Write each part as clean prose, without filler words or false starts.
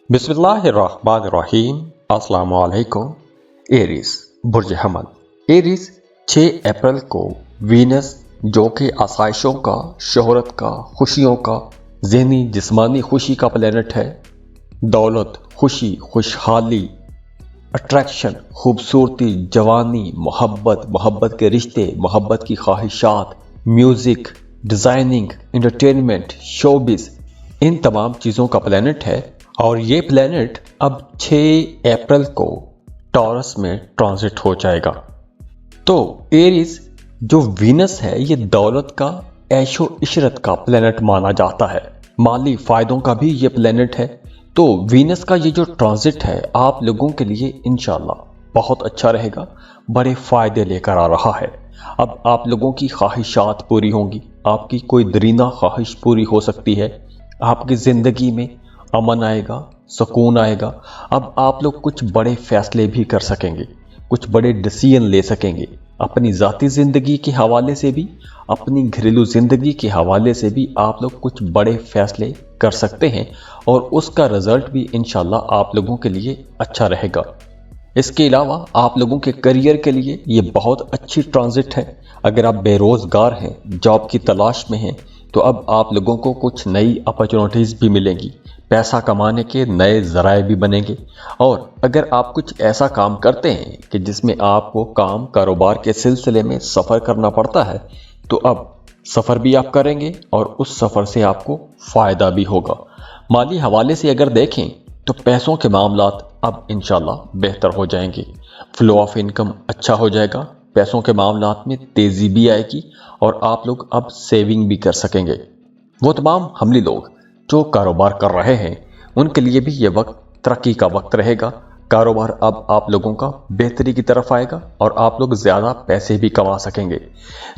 बिस्मिल्लाहिर्रहमानिर्रहीम। अस्सलाम वालेकुम। एरीज बुर्ज हमल। एरीज 6 अप्रैल को वीनस जो कि आसाइशों का, शोहरत का, खुशियों का, ज़हनी जिस्मानी खुशी का प्लेनेट है। दौलत, खुशी, खुशहाली, अट्रैक्शन, खूबसूरती, जवानी, मोहब्बत के रिश्ते, मोहब्बत की ख्वाहिशात, म्यूज़िक, डिज़ाइनिंग, एंटरटेनमेंट, शोबिस, इन तमाम चीज़ों का प्लेनेट है। और ये प्लेनेट अब 6 अप्रैल को टॉरस में ट्रांजिट हो जाएगा। तो एरीज जो वीनस है ये दौलत का, ऐशो इशरत का प्लेनेट माना जाता है। माली फ़ायदों का भी ये प्लेनेट है। तो वीनस का ये जो ट्रांजिट है आप लोगों के लिए इंशाल्लाह बहुत अच्छा रहेगा, बड़े फ़ायदे लेकर आ रहा है। अब आप लोगों की ख्वाहिशात पूरी होंगी, आपकी कोई दरीना ख्वाहिश पूरी हो सकती है, आपकी ज़िंदगी में अमन आएगा, सुकून आएगा। अब आप लोग कुछ बड़े फैसले भी कर सकेंगे, कुछ बड़े डिसीजन ले सकेंगे, अपनी ज़ाती ज़िंदगी के हवाले से भी, अपनी घरेलू ज़िंदगी के हवाले से भी आप लोग कुछ बड़े फैसले कर सकते हैं और उसका रिज़ल्ट भी इंशाल्लाह आप लोगों के लिए अच्छा रहेगा। इसके अलावा आप लोगों के करियर के लिए ये बहुत अच्छी ट्रांजिट है। अगर आप बेरोज़गार हैं, जॉब की तलाश में हैं, तो अब आप लोगों को कुछ नई अपॉर्चुनिटीज़ भी मिलेंगी, पैसा कमाने के नए ज़राए भी बनेंगे। और अगर आप कुछ ऐसा काम करते हैं कि जिसमें आपको काम कारोबार के सिलसिले में सफ़र करना पड़ता है, तो अब सफ़र भी आप करेंगे और उस सफ़र से आपको फ़ायदा भी होगा। माली हवाले से अगर देखें तो पैसों के मामलात अब इंशाल्लाह बेहतर हो जाएंगे, फ्लो ऑफ इनकम अच्छा हो जाएगा, पैसों के मामलात में तेज़ी भी आएगी और आप लोग अब सेविंग भी कर सकेंगे। वो तमाम हमली लोग जो कारोबार कर रहे हैं उनके लिए भी ये वक्त तरक्की का वक्त रहेगा। कारोबार अब आप लोगों का बेहतरी की तरफ आएगा और आप लोग ज़्यादा पैसे भी कमा सकेंगे।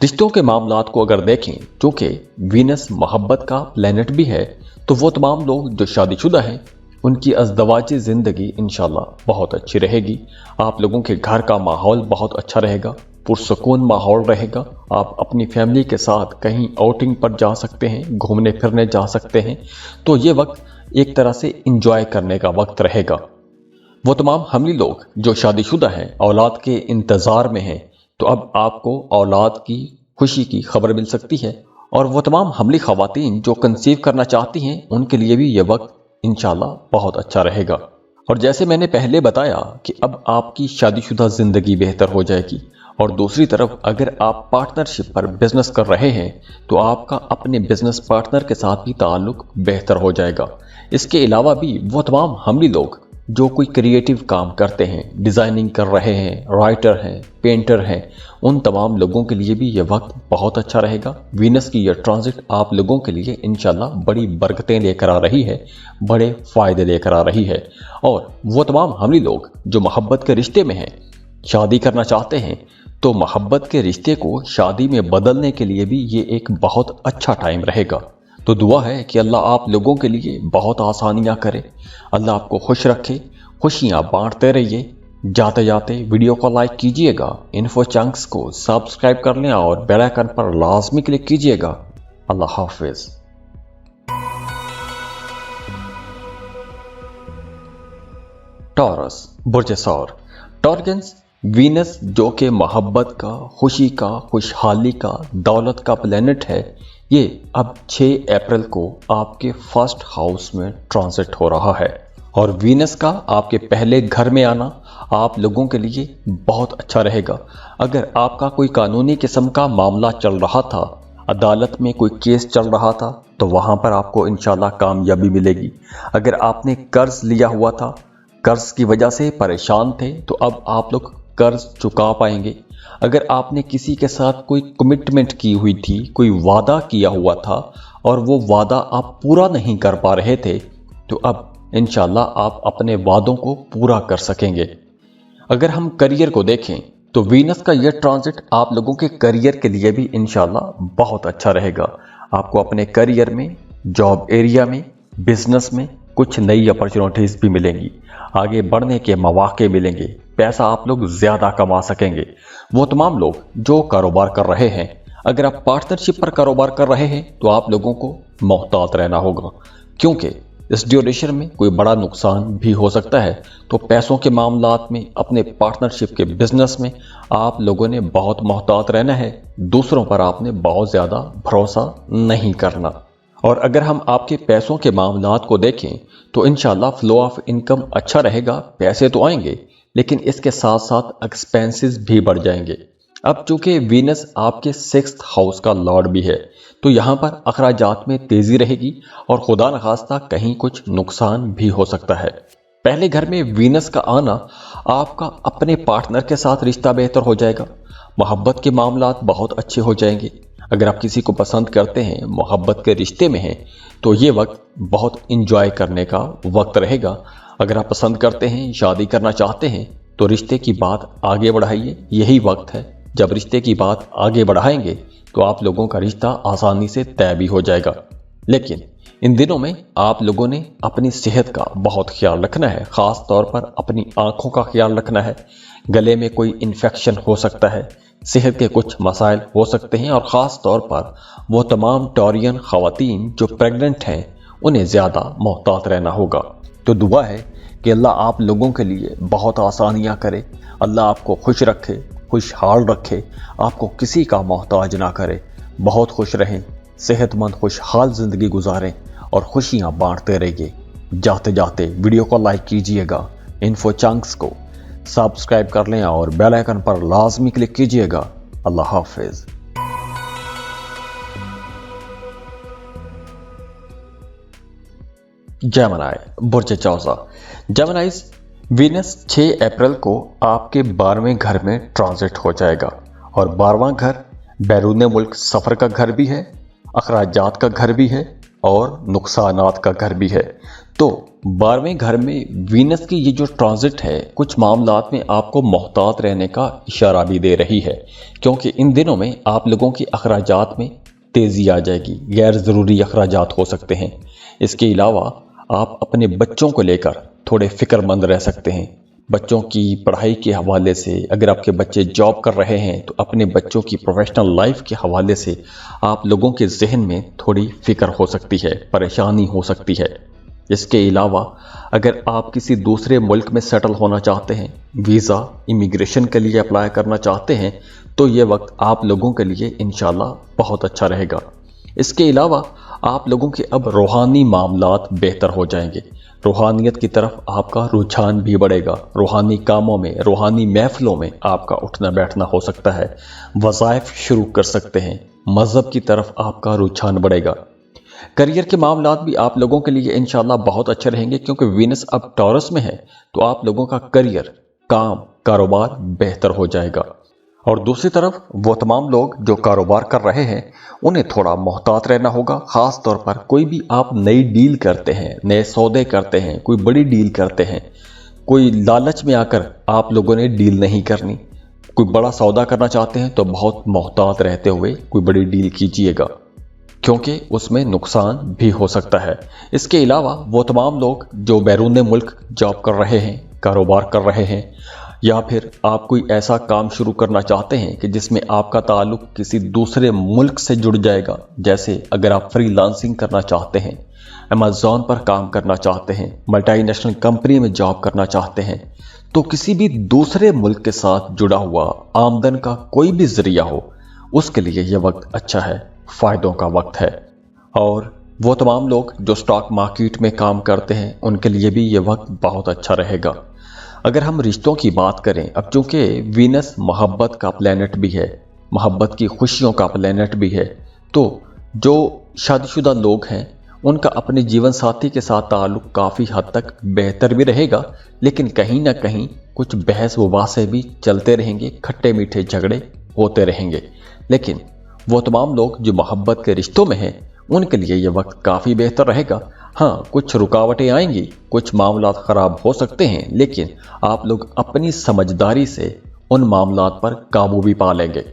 रिश्तों के मामलात को अगर देखें, चूँकि वीनस मोहब्बत का प्लेनेट भी है, तो वो तमाम लोग जो शादीशुदा हैं उनकी अज़दवाजी ज़िंदगी इंशाल्लाह बहुत अच्छी रहेगी। आप लोगों के घर का माहौल बहुत अच्छा रहेगा, पुरसुकून माहौल रहेगा। आप अपनी फैमिली के साथ कहीं आउटिंग पर जा सकते हैं, घूमने फिरने जा सकते हैं। तो ये वक्त एक तरह से इंजॉय करने का वक्त रहेगा। वो तमाम हमली लोग जो शादीशुदा हैं, औलाद के इंतज़ार में हैं, तो अब आपको औलाद की खुशी की खबर मिल सकती है। और वो तमाम हमली ख़वातीन जो कंसीव करना चाहती हैं उनके लिए भी ये वक्त इंशाल्लाह बहुत अच्छा रहेगा। और जैसे मैंने पहले बताया कि अब आपकी शादीशुदा ज़िंदगी बेहतर हो जाएगी। और दूसरी तरफ अगर आप पार्टनरशिप पर बिजनेस कर रहे हैं तो आपका अपने बिजनेस पार्टनर के साथ भी ताल्लुक बेहतर हो जाएगा। इसके अलावा भी वो तमाम हमली लोग जो कोई क्रिएटिव काम करते हैं, डिज़ाइनिंग कर रहे हैं, राइटर हैं, पेंटर हैं, उन तमाम लोगों के लिए भी ये वक्त बहुत अच्छा रहेगा। वीनस की यह ट्रांजिट आप लोगों के लिए इंशाल्लाह बड़ी बरकतें लेकर आ रही है, बड़े फ़ायदे लेकर आ रही है। और वो तमाम हमली लोग जो मोहब्बत के रिश्ते में हैं, शादी करना चाहते हैं, तो मोहब्बत के रिश्ते को शादी में बदलने के लिए भी ये एक बहुत अच्छा टाइम रहेगा। तो दुआ है कि अल्लाह आप लोगों के लिए बहुत आसानियाँ करे, अल्लाह आपको खुश रखे, खुशियाँ बांटते रहिए। जाते जाते वीडियो को लाइक कीजिएगा, इन्फो चंक्स को सब्सक्राइब कर लें और बेल आइकन पर लाजमी क्लिक कीजिएगा। अल्लाह हाफिज़। टॉरस बुर्ज सौर। टॉर्गन्स वीनस जो कि मोहब्बत का, खुशी का, खुशहाली का, दौलत का प्लेनेट है, ये अब 6 अप्रैल को आपके फर्स्ट हाउस में ट्रांजिट हो रहा है। और वीनस का आपके पहले घर में आना आप लोगों के लिए बहुत अच्छा रहेगा। अगर आपका कोई कानूनी किस्म का मामला चल रहा था, अदालत में कोई केस चल रहा था, तो वहाँ पर आपको इंशाल्लाह कामयाबी मिलेगी। अगर आपने कर्ज लिया हुआ था, कर्ज की वजह से परेशान थे, तो अब आप लोग कर्ज चुका पाएंगे। अगर आपने किसी के साथ कोई कमिटमेंट की हुई थी, कोई वादा किया हुआ था और वो वादा आप पूरा नहीं कर पा रहे थे, तो अब इंशाल्लाह आप अपने वादों को पूरा कर सकेंगे। अगर हम करियर को देखें तो वीनस का यह ट्रांजिट आप लोगों के करियर के लिए भी इंशाल्लाह बहुत अच्छा रहेगा। आपको अपने करियर में, जॉब एरिया में, बिजनेस में कुछ नई अपॉर्चुनिटीज़ भी मिलेंगी, आगे बढ़ने के मौके मिलेंगे, पैसा आप लोग ज़्यादा कमा सकेंगे। वो तमाम लोग जो कारोबार कर रहे हैं, अगर आप पार्टनरशिप पर कारोबार कर रहे हैं तो आप लोगों को मोहतात रहना होगा, क्योंकि इस ड्यूरेशन में कोई बड़ा नुकसान भी हो सकता है। तो पैसों के मामलात में, अपने पार्टनरशिप के बिजनेस में आप लोगों ने बहुत मोहतात रहना है। दूसरों पर आपने बहुत ज़्यादा भरोसा नहीं करना। और अगर हम आपके पैसों के मामलात को देखें तो इंशाल्लाह फ्लो ऑफ इनकम अच्छा रहेगा। पैसे तो आएंगे लेकिन इसके साथ साथ एक्सपेंसेस भी बढ़ जाएंगे। अब चूंकि वीनस आपके 6th हाउस का लॉर्ड भी है तो यहाँ पर अखराजात में तेज़ी रहेगी और खुदा न खास्ता कहीं कुछ नुकसान भी हो सकता है। पहले घर में वीनस का आना आपका अपने पार्टनर के साथ रिश्ता बेहतर हो जाएगा। मोहब्बत के मामलात बहुत अच्छे हो जाएंगे। अगर आप किसी को पसंद करते हैं, मोहब्बत के रिश्ते में हैं, तो ये वक्त बहुत इंजॉय करने का वक्त रहेगा। अगर आप पसंद करते हैं, शादी करना चाहते हैं, तो रिश्ते की बात आगे बढ़ाइए। यही वक्त है जब रिश्ते की बात आगे बढ़ाएंगे तो आप लोगों का रिश्ता आसानी से तय भी हो जाएगा। लेकिन इन दिनों में आप लोगों ने अपनी सेहत का बहुत ख्याल रखना है। ख़ास तौर पर अपनी आँखों का ख्याल रखना है। गले में कोई इन्फेक्शन हो सकता है, सेहत के कुछ मसाइल हो सकते हैं। और ख़ास तौर पर वो तमाम टॉरियन ख़वातीन जो प्रेग्नेंट हैं उन्हें ज़्यादा मोहतात रहना होगा। तो दुआ है कि अल्लाह आप लोगों के लिए बहुत आसानियाँ करे। अल्लाह आपको खुश रखे, खुशहाल रखे, आपको किसी का मोहताज ना करे। बहुत खुश रहें, सेहतमंद खुशहाल ज़िंदगी गुजारें और खुशियाँ बांटते रहिए। जाते जाते वीडियो को लाइक कीजिएगा, इन्फो चंक्स को सब्सक्राइब कर लें और बेल आइकन पर लाजमी क्लिक कीजिएगा। अल्लाह हाफिज़। जेमिनी बुर्ज चौसा। जेमिनीज़, वीनस 6 अप्रैल को आपके 12वें घर में ट्रांजिट हो जाएगा और 12वां घर बैरून मुल्क सफ़र का घर भी है, अखराजात का घर भी है और नुकसानात का घर भी है। तो 12वें घर में वीनस की ये जो ट्रांजिट है कुछ मामलात में आपको मोहतात रहने का इशारा भी दे रही है, क्योंकि इन दिनों में आप लोगों की अखराजात में तेज़ी आ जाएगी। गैर ज़रूरी अखराजात हो सकते हैं। इसके अलावा आप अपने बच्चों को लेकर थोड़े फ़िक्रमंद रह सकते हैं। बच्चों की पढ़ाई के हवाले से, अगर आपके बच्चे जॉब कर रहे हैं तो अपने बच्चों की प्रोफेशनल लाइफ के हवाले से आप लोगों के जहन में थोड़ी फ़िक्र हो सकती है, परेशानी हो सकती है। इसके अलावा अगर आप किसी दूसरे मुल्क में सेटल होना चाहते हैं, वीज़ा इमिग्रेशन के लिए अप्लाई करना चाहते हैं, तो ये वक्त आप लोगों के लिए इंशाल्लाह बहुत अच्छा रहेगा। इसके अलावा आप लोगों के अब रूहानी मामलात बेहतर हो जाएंगे। रूहानियत की तरफ आपका रुझान भी बढ़ेगा। रूहानी कामों में, रूहानी महफिलों में आपका उठना बैठना हो सकता है। वज़ाइफ शुरू कर सकते हैं। मज़हब की तरफ आपका रुझान बढ़ेगा। करियर के मामलात भी आप लोगों के लिए इंशाल्लाह बहुत अच्छे रहेंगे, क्योंकि वीनस अब टॉरस में है तो आप लोगों का करियर, काम, कारोबार बेहतर हो जाएगा। और दूसरी तरफ वो तमाम लोग जो कारोबार कर रहे हैं उन्हें थोड़ा मोहतात रहना होगा। ख़ास तौर पर कोई भी आप नई डील करते हैं, नए सौदे करते हैं, कोई बड़ी डील करते हैं, कोई लालच में आकर आप लोगों ने डील नहीं करनी। कोई बड़ा सौदा करना चाहते हैं तो बहुत मोहतात रहते हुए कोई बड़ी डील कीजिएगा, क्योंकि उसमें नुकसान भी हो सकता है। इसके अलावा वो तमाम लोग जो बैरून मुल्क जॉब कर रहे हैं, कारोबार कर रहे हैं, या फिर आप कोई ऐसा काम शुरू करना चाहते हैं कि जिसमें आपका ताल्लुक किसी दूसरे मुल्क से जुड़ जाएगा, जैसे अगर आप फ्रीलांसिंग करना चाहते हैं, अमेज़ॉन पर काम करना चाहते हैं, मल्टीनेशनल कंपनी में जॉब करना चाहते हैं, तो किसी भी दूसरे मुल्क के साथ जुड़ा हुआ आमदन का कोई भी ज़रिया हो, उसके लिए यह वक्त अच्छा है, फ़ायदों का वक्त है। और वो तमाम लोग जो स्टॉक मार्केट में काम करते हैं उनके लिए भी ये वक्त बहुत अच्छा रहेगा। अगर हम रिश्तों की बात करें, अब चूंकि वीनस मोहब्बत का प्लैनेट भी है, मोहब्बत की खुशियों का प्लैनेट भी है, तो जो शादीशुदा लोग हैं उनका अपने जीवन साथी के साथ ताल्लुक काफ़ी हद तक बेहतर भी रहेगा, लेकिन कहीं ना कहीं कुछ बहस वबासे भी चलते रहेंगे, खट्टे मीठे झगड़े होते रहेंगे। लेकिन वो तमाम लोग जो मोहब्बत के रिश्तों में हैं उनके लिए ये वक्त काफ़ी बेहतर रहेगा। हाँ, कुछ रुकावटें आएंगी, कुछ मामलात ख़राब हो सकते हैं, लेकिन आप लोग अपनी समझदारी से उन मामलात पर काबू भी पा लेंगे।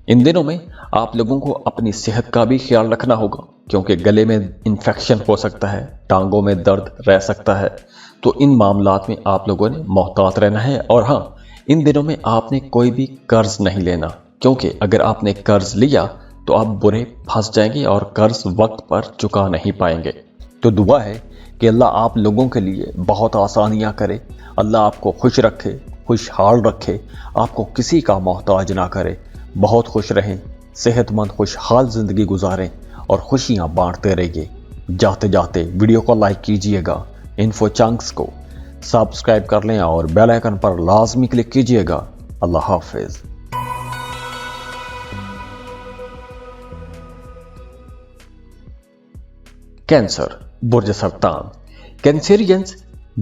इन दिनों में आप लोगों को अपनी सेहत का भी ख्याल रखना होगा, क्योंकि गले में इन्फेक्शन हो सकता है, टांगों में दर्द रह सकता है, तो इन मामलात में आप लोगों ने मोहतात रहना है। और हाँ, इन दिनों में आपने कोई भी कर्ज नहीं लेना, क्योंकि अगर आपने कर्ज लिया तो आप बुरे फंस जाएंगे और कर्ज वक्त पर चुका नहीं पाएंगे। तो दुआ है کہ اللہ آپ لوگوں کے لیے بہت آسانیاں کرے، اللہ آپ کو خوش رکھے، خوشحال رکھے، آپ کو کسی کا محتاج نہ کرے، بہت خوش رہیں، صحت مند خوشحال زندگی گزاریں اور خوشیاں بانٹتے رہیے۔ جاتے جاتے ویڈیو کو لائک کیجئے گا، انفو چنکس کو سبسکرائب کر لیں اور بیل آئیکن پر لازمی کلک کیجئے گا۔ اللہ حافظ۔ کینسر، برج سرطان۔ کینسیرینز،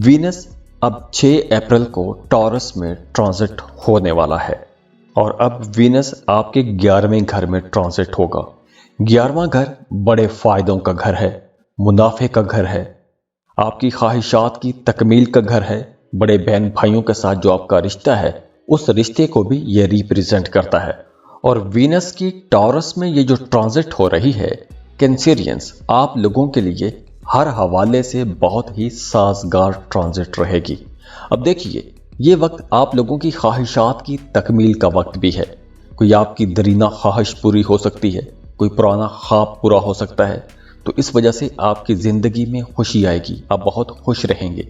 وینس اب 6 اپریل کو ٹورس میں ٹرانزٹ ہونے والا ہے اور اب وینس آپ کے 11ویں گھر میں ٹرانزٹ ہوگا۔ 11واں گھر بڑے فائدوں کا گھر ہے، منافع کا گھر ہے، آپ کی خواہشات کی تکمیل کا گھر ہے۔ بڑے بہن بھائیوں کے ساتھ جو آپ کا رشتہ ہے اس رشتے کو بھی یہ ریپریزنٹ کرتا ہے۔ اور وینس کی ٹورس میں یہ جو ٹرانزٹ ہو رہی ہے، کینسیرینز آپ لوگوں کے لیے ہر حوالے سے بہت ہی سازگار ٹرانزٹ رہے گی۔ اب دیکھیے، یہ وقت آپ لوگوں کی خواہشات کی تکمیل کا وقت بھی ہے۔ کوئی آپ کی درینہ خواہش پوری ہو سکتی ہے، کوئی پرانا خواب پورا ہو سکتا ہے، تو اس وجہ سے آپ کی زندگی میں خوشی آئے گی، آپ بہت خوش رہیں گے۔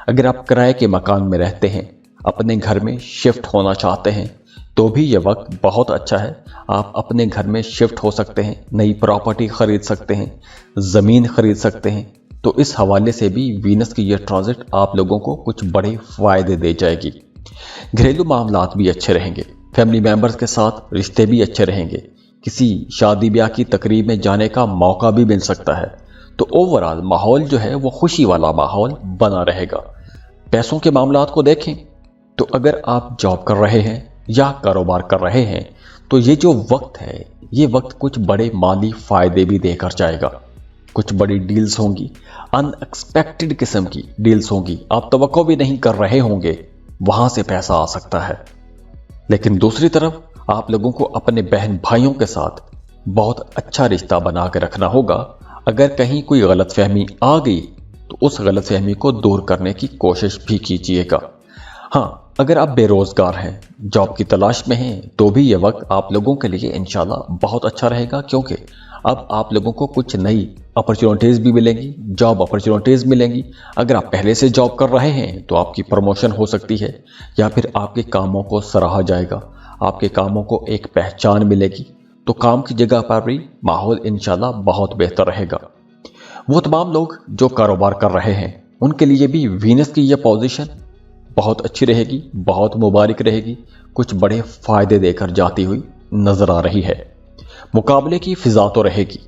اگر آپ کرائے کے مکان میں رہتے ہیں، اپنے گھر میں شفٹ ہونا چاہتے ہیں، تو بھی یہ وقت بہت اچھا ہے۔ آپ اپنے گھر میں شفٹ ہو سکتے ہیں، نئی پراپرٹی خرید سکتے ہیں، زمین خرید سکتے ہیں۔ تو اس حوالے سے بھی وینس کی یہ ٹرانزٹ آپ لوگوں کو کچھ بڑے فائدے دے جائے گی۔ گھریلو معاملات بھی اچھے رہیں گے، فیملی ممبرز کے ساتھ رشتے بھی اچھے رہیں گے، کسی شادی بیاہ کی تقریب میں جانے کا موقع بھی مل سکتا ہے۔ تو اوورآل ماحول جو ہے وہ خوشی والا ماحول بنا رہے گا۔ پیسوں کے معاملات کو دیکھیں تو اگر آپ جاب کر رہے ہیں یا کاروبار کر رہے ہیں تو یہ جو وقت ہے، یہ وقت کچھ بڑے مالی فائدے بھی دے کر جائے گا۔ کچھ بڑی ڈیلز ہوں گی، ان ایکسپیکٹڈ قسم کی ڈیلز ہوں گی، آپ توقع بھی نہیں کر رہے ہوں گے، وہاں سے پیسہ آ سکتا ہے۔ لیکن دوسری طرف آپ لوگوں کو اپنے بہن بھائیوں کے ساتھ بہت اچھا رشتہ بنا کے رکھنا ہوگا۔ اگر کہیں کوئی غلط فہمی آ گئی تو اس غلط فہمی کو دور کرنے کی کوشش بھی کیجیے گا۔ ہاں، اگر آپ بے روزگار ہیں، جاب کی تلاش میں ہیں، تو بھی یہ وقت آپ لوگوں کے لیے انشاءاللہ بہت اچھا رہے گا، کیونکہ اب آپ لوگوں کو کچھ نئی اپرچونٹیز بھی ملیں گی، جاب اپرچونٹیز ملیں گی۔ اگر آپ پہلے سے جاب کر رہے ہیں تو آپ کی پروموشن ہو سکتی ہے، یا پھر آپ کے کاموں کو سراہا جائے گا، آپ کے کاموں کو ایک پہچان ملے گی۔ تو کام کی جگہ پر بھی ماحول انشاءاللہ بہت بہتر رہے گا۔ وہ تمام لوگ جو کاروبار کر رہے ہیں ان کے لیے بھی وینس کی یہ پوزیشن بہت اچھی رہے گی، بہت مبارک رہے گی، کچھ بڑے فائدے دے کر جاتی ہوئی نظر آ رہی ہے۔ مقابلے کی فضا تو رہے گی۔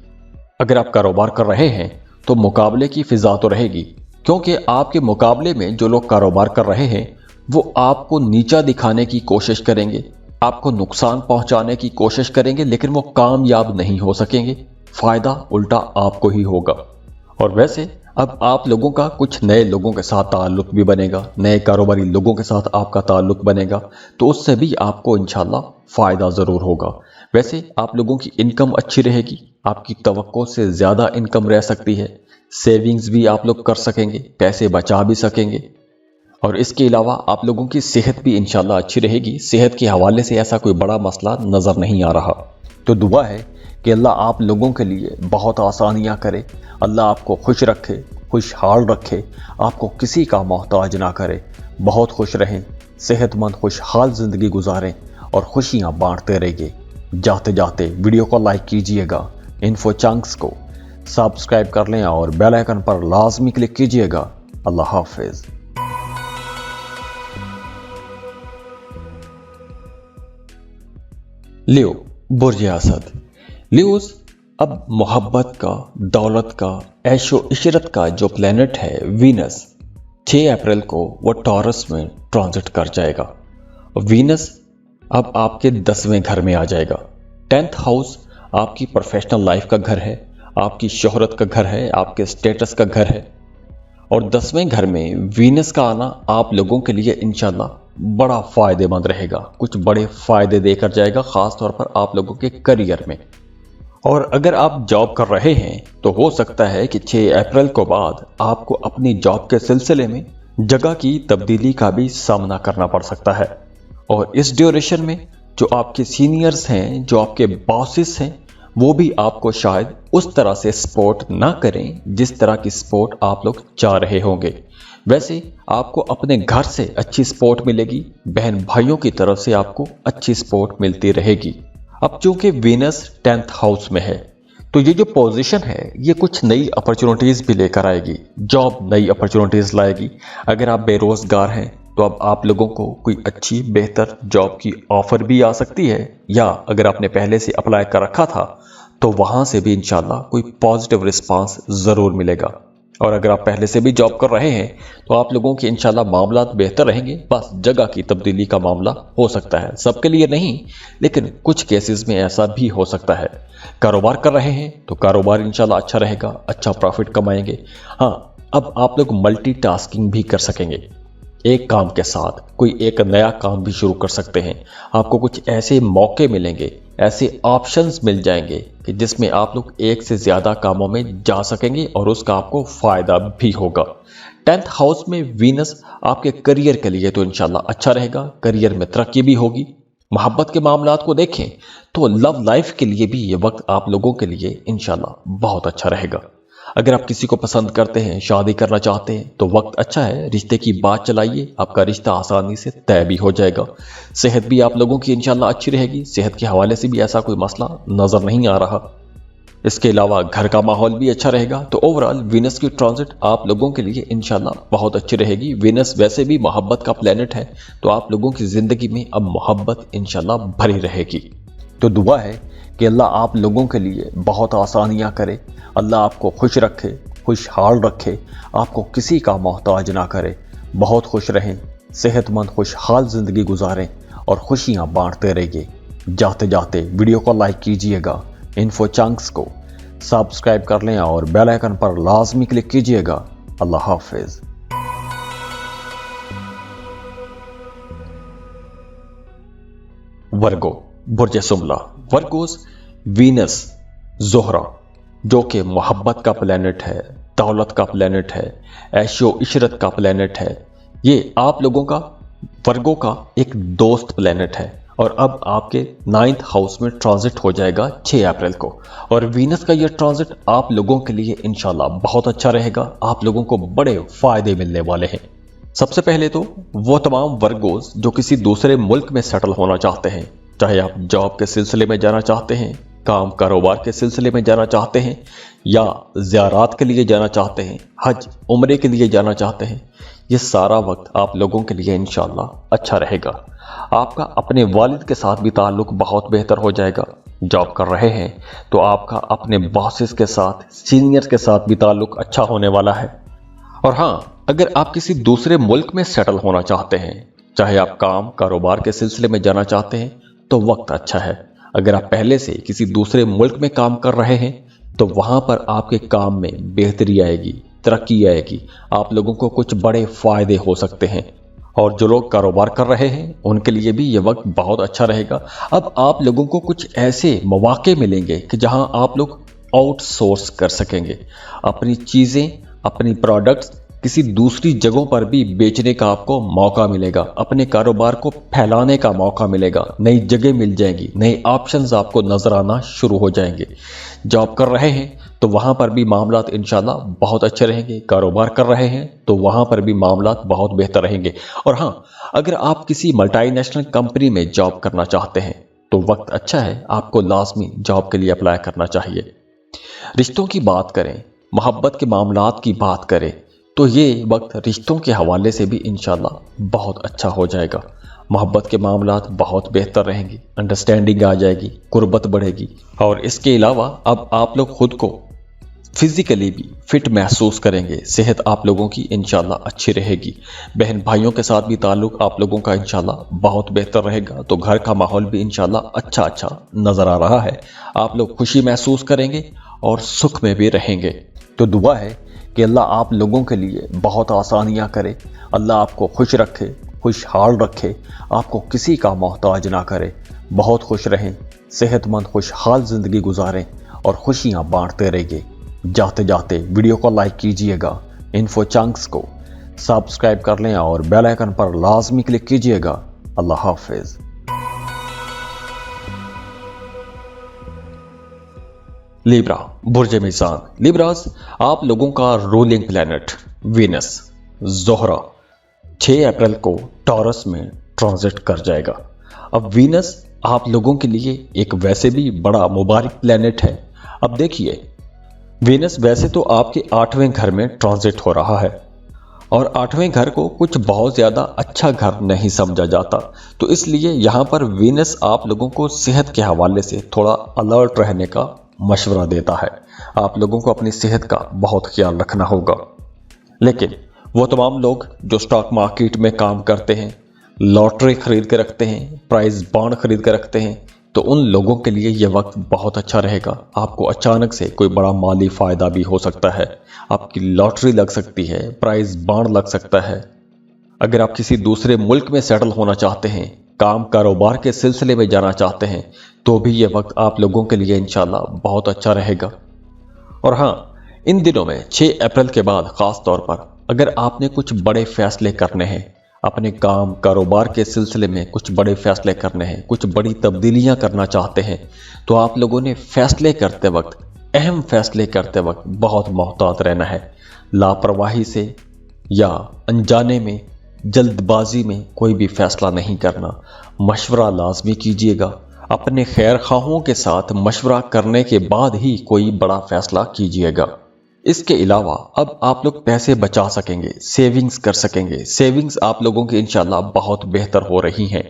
اگر آپ کاروبار کر رہے ہیں تو مقابلے کی فضا تو رہے گی، کیونکہ آپ کے مقابلے میں جو لوگ کاروبار کر رہے ہیں وہ آپ کو نیچا دکھانے کی کوشش کریں گے، آپ کو نقصان پہنچانے کی کوشش کریں گے، لیکن وہ کامیاب نہیں ہو سکیں گے، فائدہ الٹا آپ کو ہی ہوگا۔ اور ویسے اب آپ لوگوں کا کچھ نئے لوگوں کے ساتھ تعلق بھی بنے گا، نئے کاروباری لوگوں کے ساتھ آپ کا تعلق بنے گا، تو اس سے بھی آپ کو انشاءاللہ فائدہ ضرور ہوگا۔ ویسے آپ لوگوں کی انکم اچھی رہے گی، آپ کی توقع سے زیادہ انکم رہ سکتی ہے، سیونگز بھی آپ لوگ کر سکیں گے، پیسے بچا بھی سکیں گے۔ اور اس کے علاوہ آپ لوگوں کی صحت بھی انشاءاللہ اچھی رہے گی، صحت کے حوالے سے ایسا کوئی بڑا مسئلہ نظر نہیں آ رہا۔ تو دعا ہے کہ اللہ آپ لوگوں کے لیے بہت آسانیاں کرے، اللہ آپ کو خوش رکھے، خوشحال رکھے، آپ کو کسی کا محتاج نہ کرے، بہت خوش رہیں، صحت مند خوشحال زندگی گزاریں اور خوشیاں بانٹتے رہیے۔ جاتے جاتے ویڈیو کو لائک کیجئے گا، انفو چنکس کو سبسکرائب کر لیں اور بیل آئیکن پر لازمی کلک کیجئے گا۔ اللہ حافظ۔ لیو، برج اسد۔ لیوز اب محبت کا، دولت کا، عیش و عشرت کا جو پلینٹ ہے وینس، 6 اپریل کو وہ ٹورس میں ٹرانزٹ کر جائے گا۔ وینس اب آپ کے 10ویں گھر میں آ جائے گا۔ 10th ہاؤس آپ کی پروفیشنل لائف کا گھر ہے، آپ کی شہرت کا گھر ہے، آپ کے سٹیٹس کا گھر ہے۔ اور 10ویں گھر میں وینس کا آنا آپ لوگوں کے لیے انشاءاللہ بڑا فائدے مند رہے گا، کچھ بڑے فائدے دے کر جائے گا، خاص طور پر آپ لوگوں کے کریئر میں۔ اور اگر آپ جاب کر رہے ہیں تو ہو سکتا ہے کہ 6 اپریل کو بعد آپ کو اپنی جاب کے سلسلے میں جگہ کی تبدیلی کا بھی سامنا کرنا پڑ سکتا ہے۔ اور اس ڈیوریشن میں جو آپ کے سینئرز ہیں، جو آپ کے باسز ہیں، वो भी आपको शायद उस तरह से सपोर्ट ना करें जिस तरह की सपोर्ट आप लोग चाह रहे होंगे। वैसे आपको अपने घर से अच्छी सपोर्ट मिलेगी, बहन भाइयों की तरफ से आपको अच्छी सपोर्ट मिलती रहेगी। अब चूंकि वीनस 10th हाउस में है तो ये जो पोजीशन है ये कुछ नई अपॉर्चुनिटीज भी लेकर आएगी, जॉब नई अपॉर्चुनिटीज लाएगी। अगर आप बेरोजगार हैं तो अब आप लोगों को कोई अच्छी बेहतर जॉब की ऑफर भी आ सकती है, या अगर आपने पहले से अप्लाई कर रखा था तो वहां से भी इंशाल्लाह कोई पॉजिटिव रिस्पांस जरूर मिलेगा। और अगर आप पहले से भी जॉब कर रहे हैं तो आप लोगों के इंशाल्लाह मामला बेहतर रहेंगे, बस जगह की तब्दीली का मामला हो सकता है, सबके लिए नहीं लेकिन कुछ केसेस में ऐसा भी हो सकता है। कारोबार कर रहे हैं तो कारोबार इंशाल्लाह अच्छा रहेगा, अच्छा प्रॉफिट कमाएंगे। हाँ, अब आप लोग मल्टीटास्किंग भी कर सकेंगे, एक काम के साथ कोई एक नया काम भी शुरू कर सकते हैं। आपको कुछ ऐसे मौके मिलेंगे, ऐसे ऑप्शंस मिल जाएंगे कि जिसमें आप लोग एक से ज्यादा कामों में जा सकेंगे और उसका आपको फायदा भी होगा। 10th हाउस में वीनस आपके करियर के लिए तो इंशाल्लाह अच्छा रहेगा, करियर में तरक्की भी होगी। मोहब्बत के मामलात को देखें तो लव लाइफ के लिए भी ये वक्त आप लोगों के लिए इंशाल्लाह बहुत अच्छा रहेगा। अगर आप किसी को पसंद करते हैं, शादी करना चाहते हैं तो वक्त अच्छा है, रिश्ते की बात चलाइए, आपका रिश्ता आसानी से तय भी हो जाएगा। सेहत भी आप लोगों की इंशाल्लाह अच्छी रहेगी, सेहत के हवाले से भी ऐसा कोई मसला नजर नहीं आ रहा। इसके अलावा घर का माहौल भी अच्छा रहेगा। तो ओवरऑल वीनस की ट्रांजिट आप लोगों के लिए इंशाल्लाह बहुत अच्छी रहेगी। वीनस वैसे भी मोहब्बत का प्लेनेट है तो आप लोगों की जिंदगी में अब मोहब्बत इंशाल्लाह भरी रहेगी। तो दुआ है कि अल्लाह आप लोगों के लिए बहुत आसानियां करे, अल्लाह आपको खुश रखे, खुशहाल रखे, आपको किसी का मोहताज ना करे। बहुत खुश रहें, सेहतमंद खुशहाल जिंदगी गुजारें और खुशियां बांटते रहिए। जाते जाते वीडियो को लाइक कीजिएगा, इन्फो चंक्स को सब्सक्राइब कर लें और बेल आइकन पर लाजमी क्लिक कीजिएगा। अल्लाह हाफिज। वर्गो बुर्ज सुमला, वर्गोस वीनस जोहरा जो कि मोहब्बत का प्लेनेट है, दौलत का प्लेनेट है, ऐशो इशरत का प्लेनेट है। ये आप लोगों का वर्गों का एक दोस्त प्लेनेट है और अब आपके 9th हाउस में ट्रांजिट हो जाएगा 6 अप्रैल को। और वीनस का यह ट्रांजिट आप लोगों के लिए इंशाल्लाह बहुत अच्छा रहेगा, आप लोगों को बड़े फायदे मिलने वाले हैं। सबसे पहले तो वो तमाम वर्गोस जो किसी दूसरे मुल्क में सेटल होना चाहते हैं, चाहे आप जॉब के सिलसिले में जाना चाहते हैं, काम कारोबार के सिलसिले में जाना चाहते हैं, या ज़ियारात के लिए जाना चाहते हैं, हज उम्रे के लिए जाना चाहते हैं, ये सारा वक्त आप लोगों के लिए इंशाल्लाह अच्छा रहेगा। आपका अपने वालिद के साथ भी ताल्लुक बहुत बेहतर हो जाएगा। जॉब कर रहे हैं तो आपका अपने बॉसेस के साथ, सीनियर्स के साथ भी ताल्लुक अच्छा होने वाला है। और हाँ, अगर आप किसी दूसरे मुल्क में सेटल होना चाहते हैं, चाहे आप काम कारोबार के सिलसिले में जाना चाहते हैं, तो वक्त अच्छा है। अगर आप पहले से किसी दूसरे मुल्क में काम कर रहे हैं तो वहां पर आपके काम में बेहतरी आएगी, तरक्की आएगी, आप लोगों को कुछ बड़े फायदे हो सकते हैं। और जो लोग कारोबार कर रहे हैं उनके लिए भी ये वक्त बहुत अच्छा रहेगा। अब आप लोगों को कुछ ऐसे मौके मिलेंगे कि जहां आप लोग आउटसोर्स कर सकेंगे, अपनी चीजें, अपनी प्रोडक्ट्स किसी दूसरी जगहों पर भी बेचने का आपको मौका मिलेगा, अपने कारोबार को फैलाने का मौका मिलेगा, नई जगह मिल जाएंगी, नए ऑप्शंस आपको नजर आना शुरू हो जाएंगे। जॉब कर रहे हैं तो वहां पर भी मामलात इंशाल्लाह बहुत अच्छे रहेंगे, कारोबार कर रहे हैं तो वहां पर भी मामलात बहुत बेहतर रहेंगे। और हाँ, अगर आप किसी मल्टीनेशनल कंपनी में जॉब करना चाहते हैं तो वक्त अच्छा है, आपको लाजमी जॉब के लिए अप्लाई करना चाहिए। रिश्तों की बात करें, मोहब्बत के मामलात की बात करें तो ये वक्त रिश्तों के हवाले से भी इंशाल्लाह बहुत अच्छा हो जाएगा। मोहब्बत के मामलात बहुत बेहतर रहेंगे, अंडरस्टैंडिंग आ जाएगी, कुर्बत बढ़ेगी। और इसके अलावा अब आप लोग खुद को फिजिकली भी फिट महसूस करेंगे, सेहत आप लोगों की इंशाल्लाह अच्छी रहेगी। बहन भाइयों के साथ भी ताल्लुक आप लोगों का इंशाल्लाह बहुत बेहतर रहेगा। तो घर का माहौल भी इंशाल्लाह अच्छा नजर आ रहा है। आप लोग खुशी महसूस करेंगे और सुख में भी रहेंगे। तो दुआ है कि अल्लाह आप लोगों के लिए बहुत आसानियां करे, अल्लाह आपको खुश रखे, खुशहाल रखे, आपको किसी का मोहताज ना करे। बहुत खुश रहें, सेहतमंद खुशहाल जिंदगी गुजारें और खुशियां बांटते रहिए। जाते जाते वीडियो को लाइक कीजिएगा, इन्फो चंक्स को सब्सक्राइब कर लें और बेल आइकन पर लाजमी क्लिक कीजिएगा। अल्लाह हाफिज। लिब्रा बुर्ज मीज़ान। लिब्रास, आप लोगों का रूलिंग प्लैनेट वीनस ज़ोहरा 6 अप्रैल को टॉरस में ट्रांजिट कर जाएगा। अब वीनस आप लोगों के लिए एक वैसे भी बड़ा मुबारक प्लैनेट है। अब देखिए, वीनस वैसे तो आपके 8वें घर में ट्रांजिट हो रहा है और 8वें घर को कुछ बहुत ज़्यादा अच्छा घर नहीं समझा जाता, तो इसलिए यहाँ पर वीनस आप लोगों को सेहत के हवाले से थोड़ा अलर्ट रहने का मशवरा देता है। आप लोगों को अपनी सेहत का बहुत ख्याल रखना होगा। लेकिन वो तमाम लोग जो स्टॉक मार्केट में काम करते हैं, लॉटरी खरीद के रखते हैं, प्राइज बॉन्ड खरीद के रखते हैं, तो उन लोगों के लिए ये वक्त बहुत अच्छा रहेगा। आपको अचानक से कोई बड़ा माली फ़ायदा भी हो सकता है, आपकी लॉटरी लग सकती है, प्राइज बॉन्ड लग सकता है। अगर आप किसी दूसरे मुल्क में सेटल होना चाहते हैं, काम कारोबार के सिलसिले में जाना चाहते हैं, तो भी ये वक्त आप लोगों के लिए इंशाल्लाह बहुत अच्छा रहेगा। और हाँ, इन दिनों में 6 अप्रैल के बाद ख़ास तौर पर अगर आपने कुछ बड़े फैसले करने हैं, अपने काम कारोबार के सिलसिले में कुछ बड़े फैसले करने हैं, कुछ बड़ी तब्दीलियां करना चाहते हैं, तो आप लोगों ने फैसले करते वक्त, अहम फैसले करते वक्त बहुत मोहतात रहना है। लापरवाही से या अनजाने में, जल्दबाजी में कोई भी फैसला नहीं करना। मशवरा लाजमी कीजिएगा। अपने खैर खाहों के साथ मशवरा करने के बाद ही कोई बड़ा फैसला कीजिएगा। इसके अलावा अब आप लोग पैसे बचा सकेंगे, सेविंग्स कर सकेंगे। सेविंग्स आप लोगों की इंशाल्लाह बहुत बेहतर हो रही हैं।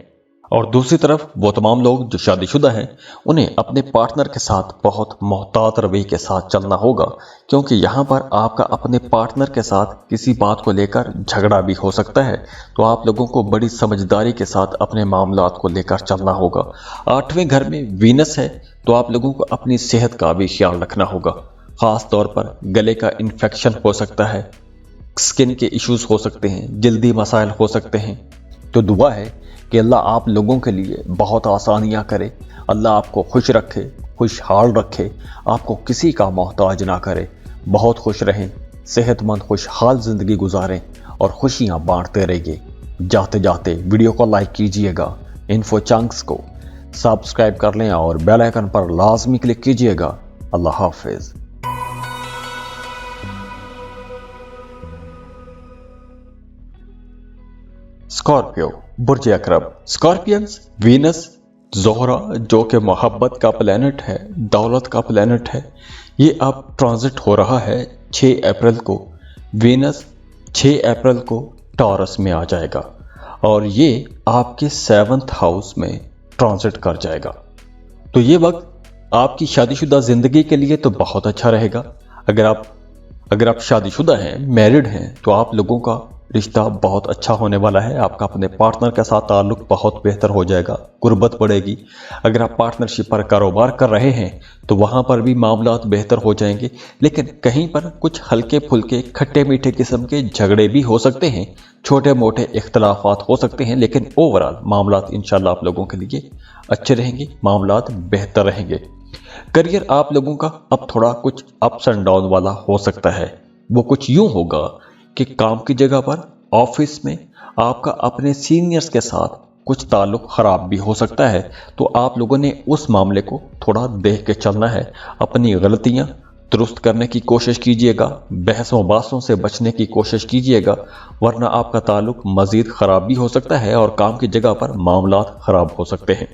और दूसरी तरफ वो तमाम लोग जो शादीशुदा हैं, उन्हें अपने पार्टनर के साथ बहुत मोहतात रवैये के साथ चलना होगा, क्योंकि यहाँ पर आपका अपने पार्टनर के साथ किसी बात को लेकर झगड़ा भी हो सकता है। तो आप लोगों को बड़ी समझदारी के साथ अपने मामलात को लेकर चलना होगा। 8वें घर में वीनस है, तो आप लोगों को अपनी सेहत का भी ख्याल रखना होगा। ख़ास तौर पर गले का इन्फेक्शन हो सकता है, स्किन के इश्यूज हो सकते हैं, जल्दी मसाइल हो सकते हैं। तो दुआ है कि अल्लाह आप लोगों के लिए बहुत आसानियाँ करे, अल्लाह आपको खुश रखे, खुशहाल रखे, आपको किसी का मोहताज ना करे। बहुत खुश रहें, सेहतमंद खुशहाल ज़िंदगी गुजारें और खुशियाँ बांटते रहिए। जाते जाते वीडियो को लाइक कीजिएगा, इन्फो चंक्स को सब्सक्राइब कर लें और बेल आइकन पर लाजमी क्लिक कीजिएगा। अल्लाह हाफिज़। स्कॉर्पियो बुर्ज अकरब। स्कॉर्पियंस वीनस ज़ोहरा जो कि मोहब्बत का प्लैनेट है, दौलत का प्लैनेट है, ये अब ट्रांजिट हो रहा है 6 अप्रैल को। वीनस 6 अप्रैल को टॉरस में आ जाएगा और ये आपके 7th हाउस में ट्रांजिट कर जाएगा। तो ये वक्त आपकी शादीशुदा ज़िंदगी के लिए तो बहुत अच्छा रहेगा। अगर आप शादीशुदा हैं, मैरिड हैं, तो आप लोगों का रिश्ता बहुत अच्छा होने वाला है। आपका अपने पार्टनर के साथ ताल्लुक बहुत बेहतर हो जाएगा, कुर्बत बढ़ेगी। अगर आप पार्टनरशिप पर कारोबार कर रहे हैं तो वहाँ पर भी मामलात बेहतर हो जाएंगे। लेकिन कहीं पर कुछ हल्के फुल्के खट्टे मीठे किस्म के झगड़े भी हो सकते हैं, छोटे मोटे इख्तलाफात हो सकते हैं, लेकिन ओवरऑल मामलात इंशाल्लाह आप लोगों के लिए अच्छे रहेंगे, मामलात बेहतर रहेंगे। करियर आप लोगों का अब थोड़ा कुछ अप्स एंड डाउन वाला हो सकता है। वो कुछ यूं होगा कि काम की जगह पर, ऑफिस में आपका अपने सीनियर्स के साथ कुछ ताल्लुक ख़राब भी हो सकता है। तो आप लोगों ने उस मामले को थोड़ा देख के चलना है। अपनी गलतियां दुरुस्त करने की कोशिश कीजिएगा, बहस मुबासों से बचने की कोशिश कीजिएगा, वरना आपका ताल्लुक मज़ीद ख़राब भी हो सकता है और काम की जगह पर मामलात ख़राब हो सकते हैं।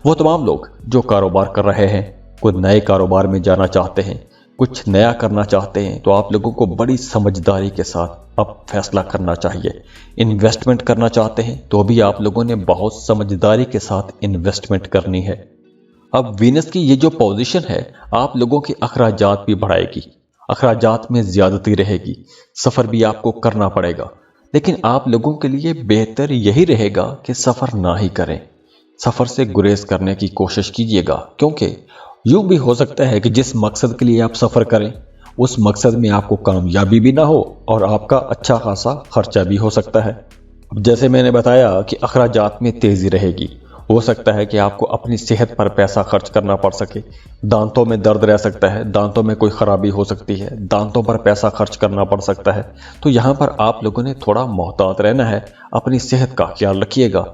वो तमाम लोग जो कारोबार कर रहे हैं, कोई नए कारोबार में जाना चाहते हैं, कुछ नया करना चाहते हैं, तो आप लोगों को बड़ी समझदारी के साथ अब फैसला करना चाहिए। इन्वेस्टमेंट करना चाहते हैं तो भी आप लोगों ने बहुत समझदारी के साथ इन्वेस्टमेंट करनी है। अब वीनस की ये जो पोजीशन है आप लोगों के अखराजात भी बढ़ाएगी, अखराजात में ज़्यादती रहेगी, सफ़र भी आपको करना पड़ेगा। लेकिन आप लोगों के लिए बेहतर यही रहेगा कि सफ़र ना ही करें, सफ़र से गुरेज करने की कोशिश कीजिएगा, क्योंकि यूँ भी हो सकता है कि जिस मकसद के लिए आप सफ़र करें उस मकसद में आपको कामयाबी भी ना हो और आपका अच्छा खासा खर्चा भी हो सकता है। जैसे मैंने बताया कि अखराजात में तेज़ी रहेगी, हो सकता है कि आपको अपनी सेहत पर पैसा खर्च करना पड़ सके, दांतों में दर्द रह सकता है, दांतों में कोई ख़राबी हो सकती है, दांतों पर पैसा खर्च करना पड़ सकता है। तो यहाँ पर आप लोगों ने थोड़ा मोहतात रहना है, अपनी सेहत का ख्याल रखिएगा।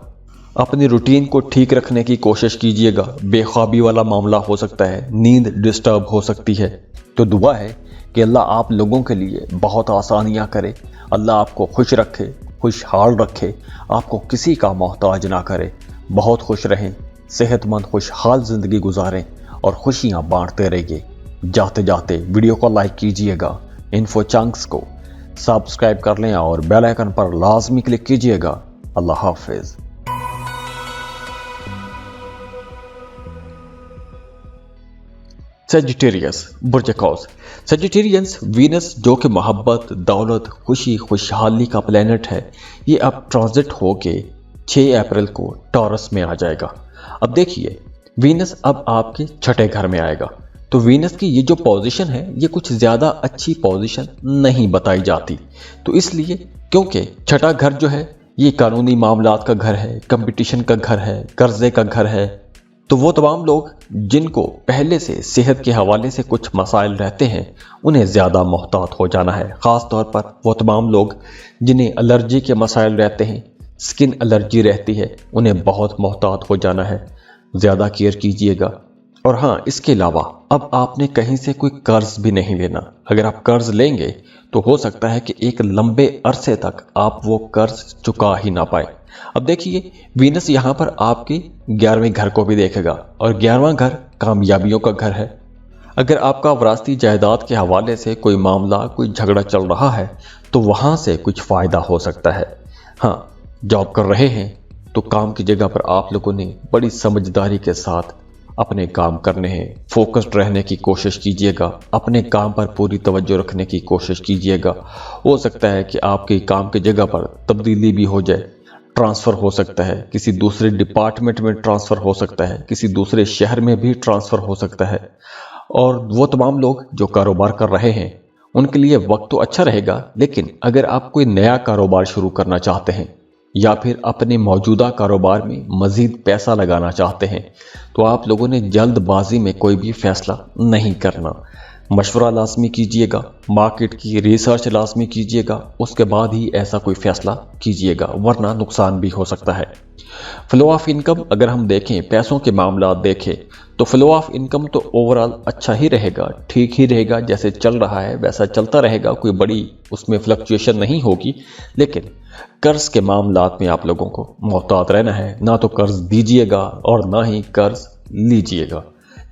अपनी रूटीन को ठीक रखने की कोशिश कीजिएगा। बेख्वाबी वाला मामला हो सकता है, नींद डिस्टर्ब हो सकती है। तो दुआ है कि अल्लाह आप लोगों के लिए बहुत आसानियां करे, अल्लाह आपको खुश रखे, खुशहाल रखे, आपको किसी का मोहताज ना करे। बहुत खुश रहें, सेहतमंद खुशहाल ज़िंदगी गुजारें और खुशियां बांटते रहिए। जाते जाते वीडियो को लाइक कीजिएगा, इन्फो चंक्स को सब्सक्राइब कर लें और बेल आइकन पर लाजमी क्लिक कीजिएगा। अल्लाह हाफिज़। सेजिटेरियस बुर्ज कौस। सेजिटेरियंस वीनस जो कि मोहब्बत, दौलत, खुशी, खुशहाली का प्लेनेट है, ये अब ट्रांजिट होके 6 अप्रैल को टॉरस में आ जाएगा। अब देखिए, वीनस अब आपके छठे घर में आएगा। तो वीनस की ये जो पोजीशन है, ये कुछ ज़्यादा अच्छी पोजीशन नहीं बताई जाती। तो इसलिए, क्योंकि छठा घर जो है ये कानूनी मामलात का घर है, कंपटीशन का घर है, कर्जे का घर है। तो वो तमाम लोग जिनको पहले से सेहत के हवाले से कुछ मसाइल रहते हैं, उन्हें ज़्यादा मोहतात हो जाना है। ख़ास तौर पर वो तमाम लोग जिन्हें एलर्जी के मसाइल रहते हैं, स्किन एलर्जी रहती है, उन्हें बहुत मोहतात हो जाना है। ज़्यादा केयर कीजिएगा। और हाँ, इसके अलावा अब आपने कहीं से कोई कर्ज भी नहीं लेना। अगर आप कर्ज लेंगे तो हो सकता है कि एक लंबे अरसे तक आप वो कर्ज चुका ही ना पाए। अब देखिए, वीनस यहाँ पर आपके 11वें घर को भी देखेगा और 11वां घर कामयाबियों का घर है। अगर आपका विरासती जायदाद के हवाले से कोई मामला, कोई झगड़ा चल रहा है, तो वहाँ से कुछ फ़ायदा हो सकता है। हाँ, जॉब कर रहे हैं तो काम की जगह पर आप लोगों ने बड़ी समझदारी के साथ अपने काम करने हैं। फोकस्ड रहने की कोशिश कीजिएगा, अपने काम पर पूरी तवज्जो रखने की कोशिश कीजिएगा। हो सकता है कि आपके काम की जगह पर तब्दीली भी हो जाए, ट्रांसफ़र हो सकता है, किसी दूसरे डिपार्टमेंट में ट्रांसफ़र हो सकता है, किसी दूसरे शहर में भी ट्रांसफ़र हो सकता है। और वो तमाम लोग जो कारोबार कर रहे हैं, उनके लिए वक्त तो अच्छा रहेगा, लेकिन अगर आप कोई नया कारोबार शुरू करना चाहते हैं या फिर अपने मौजूदा कारोबार में मज़ीद पैसा लगाना चाहते हैं, तो आप लोगों ने जल्दबाजी में कोई भी फ़ैसला नहीं करना। मशवरा लाजमी कीजिएगा, मार्केट की रिसर्च लाजमी कीजिएगा, उसके बाद ही ऐसा कोई फ़ैसला कीजिएगा, वरना नुकसान भी हो सकता है। फ्लो ऑफ इनकम अगर हम देखें, पैसों के मामला देखें, तो फ्लो ऑफ इनकम तो ओवरऑल अच्छा ही रहेगा, ठीक ही रहेगा। जैसे चल रहा है वैसा चलता रहेगा, कोई बड़ी उसमें फ्लक्चुएशन नहीं होगी। लेकिन कर्ज के मामलात में आप लोगों को मोहतात रहना है। ना तो कर्ज दीजिएगा और ना ही कर्ज लीजिएगा,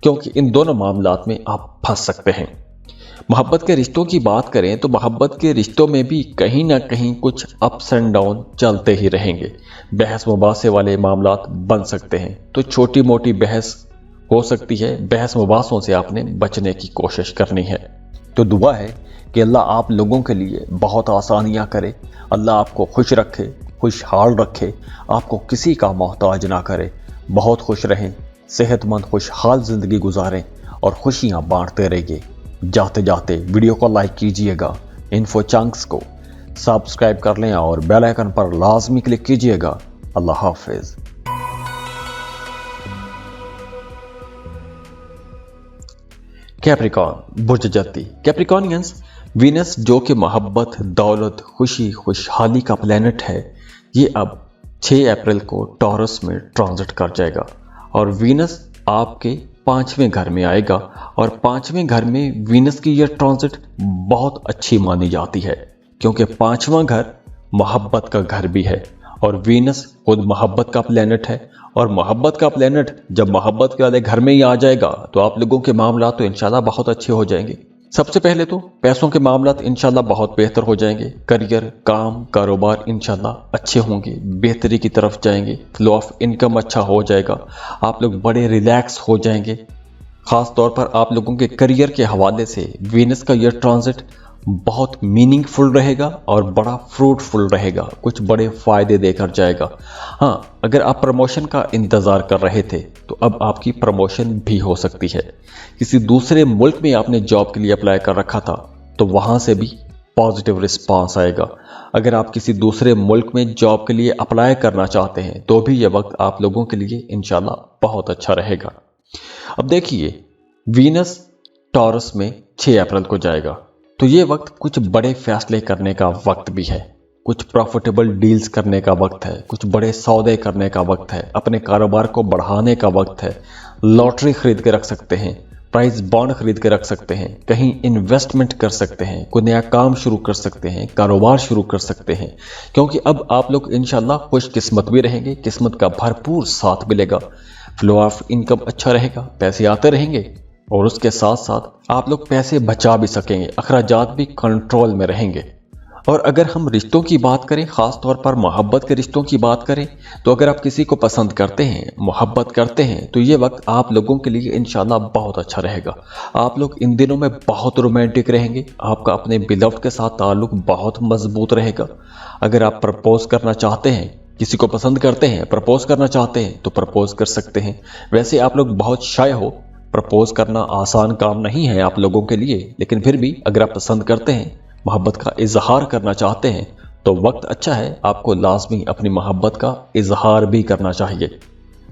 क्योंकि इन दोनों मामलात में आप फंस सकते हैं। मोहब्बत के रिश्तों की बात करें तो मोहब्बत के रिश्तों में भी कहीं ना कहीं कुछ अप्स एंड डाउन चलते ही रहेंगे। बहस मुबासे वाले मामलात बन सकते हैं, तो छोटी मोटी बहस हो सकती है। बहस मुबासों से आपने बचने की कोशिश करनी है। तो दुआ है कि अल्लाह आप लोगों के लिए बहुत आसानियां करे, अल्लाह आपको खुश रखे, खुशहाल रखे, आपको किसी का मोहताज ना करे। बहुत खुश रहें, सेहतमंद खुशहाल ज़िंदगी गुजारें और खुशियां बांटते रहिए। जाते जाते वीडियो को लाइक कीजिएगा, इन्फो चंक्स को सब्सक्राइब कर लें और बेल आइकन पर लाजमी क्लिक कीजिएगा। अल्लाह हाफिज़। कैप्रिकॉर्न बुर्ज जत्ती। कैप्रिकॉर्नियंस वीनस जो कि मोहब्बत, दौलत, खुशी, खुशहाली का प्लेनेट है, ये अब 6 अप्रैल को टॉरस में ट्रांजिट कर जाएगा और वीनस आपके 5वें घर में आएगा। और 5वें घर में वीनस की यह ट्रांजिट बहुत अच्छी मानी जाती है, क्योंकि 5वां घर मोहब्बत का घर भी है और वीनस खुद मोहब्बत का प्लेनेट है। और मोहब्बत का प्लेनेट जब मोहब्बत के वाले घर में ही आ जाएगा तो आप लोगों के मामला तो इंशाल्लाह बहुत अच्छे हो जाएंगे। सबसे पहले तो पैसों के मामला इंशाल्लाह बहुत बेहतर हो जाएंगे। करियर, काम, कारोबार इंशाल्लाह अच्छे होंगे, बेहतरी की तरफ जाएंगे। फ्लो ऑफ इनकम अच्छा हो जाएगा, आप लोग बड़े रिलैक्स हो जाएंगे। ख़ास तौर पर आप लोगों के करियर के हवाले से वीनस का यह ट्रांजिट बहुत मीनिंगफुल रहेगा और बड़ा फ्रूटफुल रहेगा, कुछ बड़े फ़ायदे देकर जाएगा। हाँ, अगर आप प्रमोशन का इंतज़ार कर रहे थे तो अब आपकी प्रमोशन भी हो सकती है। किसी दूसरे मुल्क में आपने जॉब के लिए अप्लाई कर रखा था तो वहाँ से भी पॉजिटिव रिस्पांस आएगा। अगर आप किसी दूसरे मुल्क में जॉब के लिए अप्लाई करना चाहते हैं तो भी यह वक्त आप लोगों के लिए इंशाल्लाह बहुत अच्छा रहेगा। अब देखिए, वीनस टॉरस में 6 अप्रैल को जाएगा, तो ये वक्त कुछ बड़े फैसले करने का वक्त भी है। कुछ प्रॉफिटेबल डील्स करने का वक्त है, कुछ बड़े सौदे करने का वक्त है, अपने कारोबार को बढ़ाने का वक्त है। लॉटरी खरीद के रख सकते हैं, प्राइस बॉन्ड खरीद के रख सकते हैं, कहीं इन्वेस्टमेंट कर सकते हैं, कोई नया काम शुरू कर सकते हैं, कारोबार शुरू कर सकते हैं, क्योंकि अब आप लोग इंशाल्लाह खुशकिस्मत भी रहेंगे, किस्मत का भरपूर साथ मिलेगा, फ्लो ऑफ इनकम अच्छा रहेगा, पैसे आते रहेंगे और उसके साथ साथ आप लोग पैसे बचा भी सकेंगे, अखराजात भी कंट्रोल में रहेंगे। और अगर हम रिश्तों की बात करें, ख़ास तौर पर मोहब्बत के रिश्तों की बात करें, तो अगर आप किसी को पसंद करते हैं, मोहब्बत करते हैं, तो ये वक्त आप लोगों के लिए इंशाल्लाह बहुत अच्छा रहेगा। आप लोग इन दिनों में बहुत रोमांटिक रहेंगे, आपका अपने बिलव्ड के साथ ताल्लुक बहुत मजबूत रहेगा। अगर आप प्रपोज करना चाहते हैं, किसी को पसंद करते हैं, प्रपोज करना चाहते हैं, तो प्रपोज कर सकते हैं। वैसे आप लोग बहुत शाय हो, प्रपोज करना आसान काम नहीं है आप लोगों के लिए, लेकिन फिर भी अगर आप पसंद करते हैं, मोहब्बत का इजहार करना चाहते हैं, तो वक्त अच्छा है, आपको लाजमी अपनी मोहब्बत का इजहार भी करना चाहिए।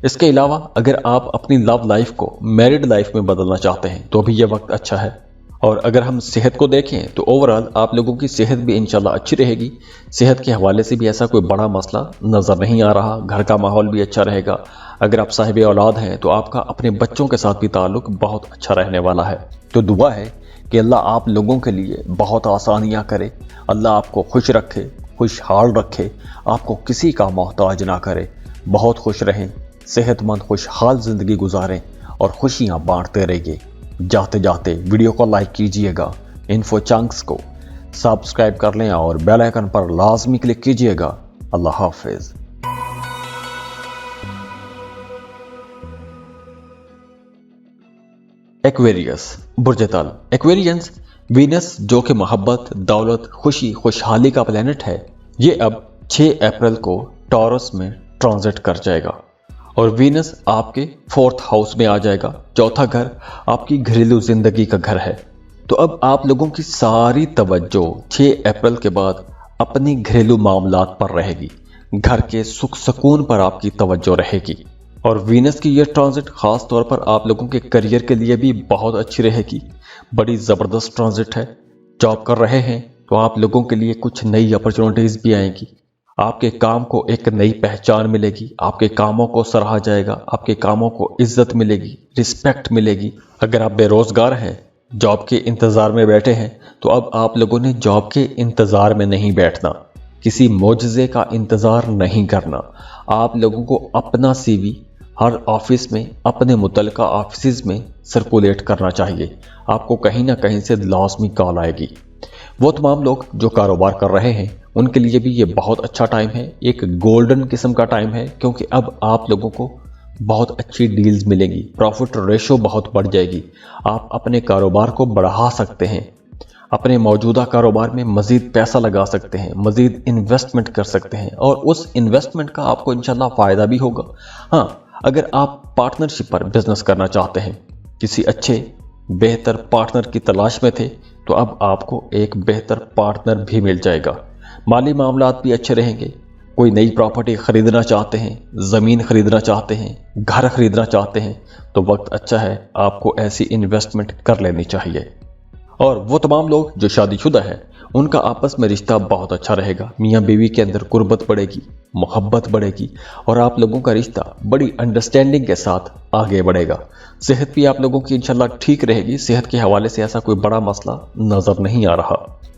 इसके अलावा अगर आप अपनी लव लाइफ को मैरिड लाइफ में बदलना चाहते हैं, तो भी यह वक्त अच्छा है। और अगर हम सेहत को देखें, तो ओवरऑल आप लोगों की सेहत भी इंशाल्लाह अच्छी रहेगी। सेहत के हवाले से भी ऐसा कोई बड़ा मसला नज़र नहीं आ रहा, घर का माहौल भी अच्छा रहेगा। अगर आप साहिब औलाद हैं, तो आपका अपने बच्चों के साथ भी ताल्लुक बहुत अच्छा रहने वाला है। तो दुआ है कि अल्लाह आप लोगों के लिए बहुत आसानियाँ करे, अल्लाह आपको खुश रखे, खुशहाल रखे, आपको किसी का मोहताज ना करे। बहुत खुश रहें, सेहतमंद खुशहाल ज़िंदगी गुजारें और खुशियाँ बांटते रहिए। जाते जाते वीडियो को लाइक कीजिएगा, इन्फो चंक्स को सब्सक्राइब कर लें और बेल आइकन पर लाजमी क्लिक कीजिएगा। अल्लाह हाफिज़। एक्वेरियस बुर्ज तल। एक्वेरियंस वीनस जो कि मोहब्बत, दौलत, खुशी, खुशहाली का प्लेनेट है, ये अब 6 अप्रैल को टॉरस में ट्रांजिट कर जाएगा और वीनस आपके 4th हाउस में आ जाएगा। चौथा घर आपकी घरेलू जिंदगी का घर है। तो अब आप लोगों की सारी तवज्जो 6 अप्रैल के बाद अपनी घरेलू मामलात पर रहेगी, घर के सुख सुकून पर आपकी तवज्जो रहेगी। और वीनस की यह ट्रांजिट खास तौर पर आप लोगों के करियर के लिए भी बहुत अच्छी रहेगी, बड़ी ज़बरदस्त ट्रांजिट है। जॉब कर रहे हैं तो आप लोगों के लिए कुछ नई अपॉर्चुनिटीज़ भी आएंगी, आपके काम को एक नई पहचान मिलेगी, आपके कामों को सराहा जाएगा, आपके कामों को इज्जत मिलेगी, रिस्पेक्ट मिलेगी। अगर आप बेरोज़गार हैं, जॉब के इंतज़ार में बैठे हैं, तो अब आप लोगों ने जॉब के इंतज़ार में नहीं बैठना, किसी मोजज़े का इंतज़ार नहीं करना। आप लोगों को अपना CV हर ऑफिस में, अपने मुतल्लिका ऑफिस में सर्कुलेट करना चाहिए। आपको कहीं ना कहीं से लाजमी कॉल आएगी। वो तमाम लोग जो कारोबार कर रहे हैं, उनके लिए भी ये बहुत अच्छा टाइम है, एक गोल्डन किस्म का टाइम है, क्योंकि अब आप लोगों को बहुत अच्छी डील्स मिलेंगी, प्रॉफिट रेशो बहुत बढ़ जाएगी। आप अपने कारोबार को बढ़ा सकते हैं, अपने मौजूदा कारोबार में मज़ीद पैसा लगा सकते हैं, मज़ीद इन्वेस्टमेंट कर सकते हैं और उस इन्वेस्टमेंट का आपको इंशाल्लाह फ़ायदा भी होगा। हाँ, अगर आप पार्टनरशिप पर बिजनेस करना चाहते हैं, किसी अच्छे बेहतर पार्टनर की तलाश में थे, तो अब आपको एक बेहतर पार्टनर भी मिल जाएगा। माली मामलात भी अच्छे रहेंगे। कोई नई प्रॉपर्टी खरीदना चाहते हैं, ज़मीन खरीदना चाहते हैं, घर खरीदना चाहते हैं, तो वक्त अच्छा है, आपको ऐसी इन्वेस्टमेंट कर लेनी चाहिए। और वो तमाम लोग जो शादीशुदा हैं, उनका आपस में रिश्ता बहुत अच्छा रहेगा। मियाँ बीवी के अंदर कुर्बत बढ़ेगी, मोहब्बत बढ़ेगी और आप लोगों का रिश्ता बड़ी अंडरस्टैंडिंग के साथ आगे बढ़ेगा। सेहत भी आप लोगों की इंशाल्लाह ठीक रहेगी। सेहत के हवाले से ऐसा कोई बड़ा मसला नज़र नहीं आ रहा।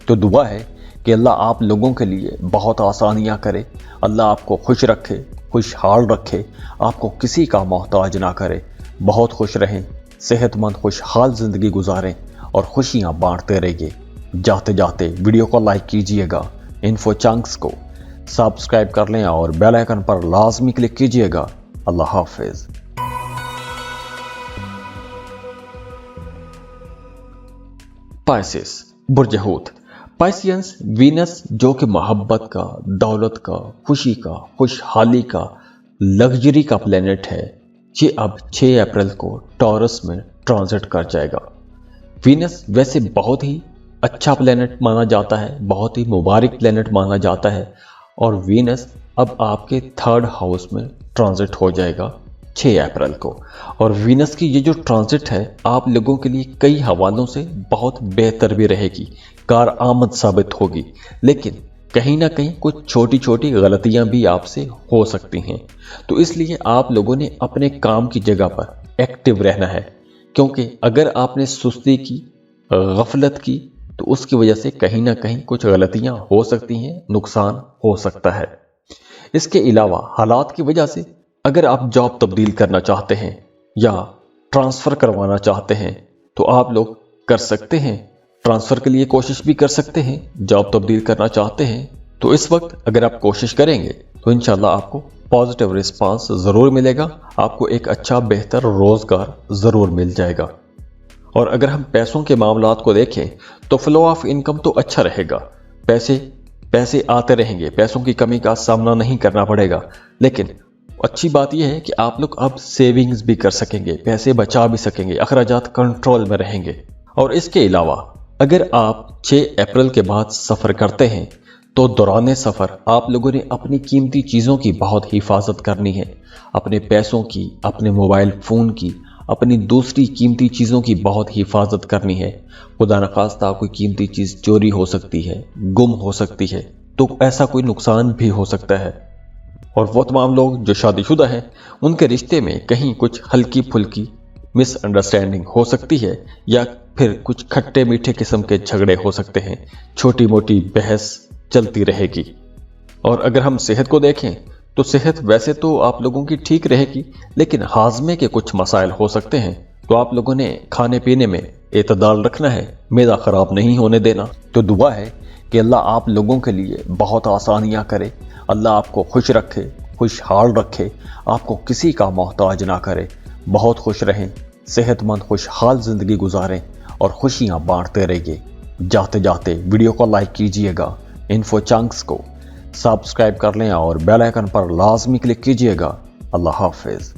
तो दुआ है कि अल्लाह आप लोगों के लिए बहुत आसानियाँ करे, अल्लाह आपको खुश रखे, खुशहाल रखे, आपको किसी का मोहताज ना करे। बहुत खुश रहें, सेहतमंद खुशहाल ज़िंदगी गुजारें और खुशियाँ बांटते रहिए। जाते जाते वीडियो को लाइक कीजिएगा, इन्फो चंक्स को सब्सक्राइब कर लें और बेल आइकन पर लाजमी क्लिक कीजिएगा। अल्लाह हाफिज़। पाइसेस बुर्ज हूत। पाइसियंस वीनस जो कि मोहब्बत का, दौलत का, खुशी का, खुशहाली का, लग्जरी का प्लेनेट है, ये अब 6 अप्रैल को टॉरस में ट्रांजिट कर जाएगा। वीनस वैसे बहुत ही अच्छा प्लेनेट माना जाता है, बहुत ही मुबारक प्लेनेट माना जाता है और वीनस अब आपके 3rd हाउस में ट्रांजिट हो जाएगा 6 अप्रैल को। और वीनस की ये जो ट्रांजिट है आप लोगों के लिए कई हवालों से बहुत बेहतर भी रहेगी, कार आमद साबित होगी। लेकिन कहीं ना कहीं कुछ छोटी छोटी गलतियां भी आपसे हो सकती हैं। तो इसलिए आप लोगों ने अपने काम की जगह पर एक्टिव रहना है, क्योंकि अगर आपने सुस्ती की, गफलत की, तो उसकी वजह से कहीं ना कहीं कुछ गलतियां हो सकती हैं, नुकसान हो सकता है। इसके अलावा हालात की वजह से अगर आप जॉब तब्दील करना चाहते हैं या ट्रांसफ़र करवाना चाहते हैं तो आप लोग कर सकते हैं, ट्रांसफ़र के लिए कोशिश भी कर सकते हैं। जॉब तब्दील करना चाहते हैं तो इस वक्त अगर आप कोशिश करेंगे तो इंशाल्लाह आपको पॉजिटिव रिस्पांस ज़रूर मिलेगा, आपको एक अच्छा बेहतर रोज़गार ज़रूर मिल जाएगा। और अगर हम पैसों के मामलात को देखें तो फ्लो ऑफ इनकम तो अच्छा रहेगा, पैसे आते रहेंगे, पैसों की कमी का सामना नहीं करना पड़ेगा। लेकिन अच्छी बात यह है कि आप लोग अब सेविंग्स भी कर सकेंगे, पैसे बचा भी सकेंगे, अखराजात कंट्रोल में रहेंगे। और इसके अलावा अगर आप 6 अप्रैल के बाद सफ़र करते हैं तो दौरान सफ़र आप लोगों ने अपनी कीमती चीज़ों की बहुत हिफाजत करनी है, अपने पैसों की, अपने मोबाइल फ़ोन की, अपनी दूसरी कीमती चीज़ों की बहुत हिफाजत करनी है। खुदा न खास्ता कोई कीमती चीज़ चोरी हो सकती है, गुम हो सकती है, तो ऐसा कोई नुकसान भी हो सकता है। और वो तमाम लोग जो शादीशुदा हैं उनके रिश्ते में कहीं कुछ हल्की फुल्की मिसअंडरस्टैंडिंग हो सकती है या फिर कुछ खट्टे मीठे किस्म के झगड़े हो सकते हैं, छोटी मोटी बहस चलती रहेगी। और अगर हम सेहत को देखें तो सेहत वैसे तो आप लोगों की ठीक रहेगी, लेकिन हाजमे के कुछ मसाइल हो सकते हैं, तो आप लोगों ने खाने पीने में एतदाल रखना है, मैदा खराब नहीं होने देना। तो दुआ है कि अल्लाह आप लोगों के लिए बहुत आसानियां करे, अल्लाह आपको खुश रखे, खुशहाल रखे, आपको किसी का मोहताज ना करे। बहुत खुश रहें, सेहतमंद खुशहाल ज़िंदगी गुजारें और खुशियां बांटते रहिए। जाते जाते वीडियो को लाइक कीजिएगा, इन्फो चंक्स को सब्सक्राइब कर लें और बेल आइकन पर लाजमी क्लिक कीजिएगा। अल्लाह हाफिज़।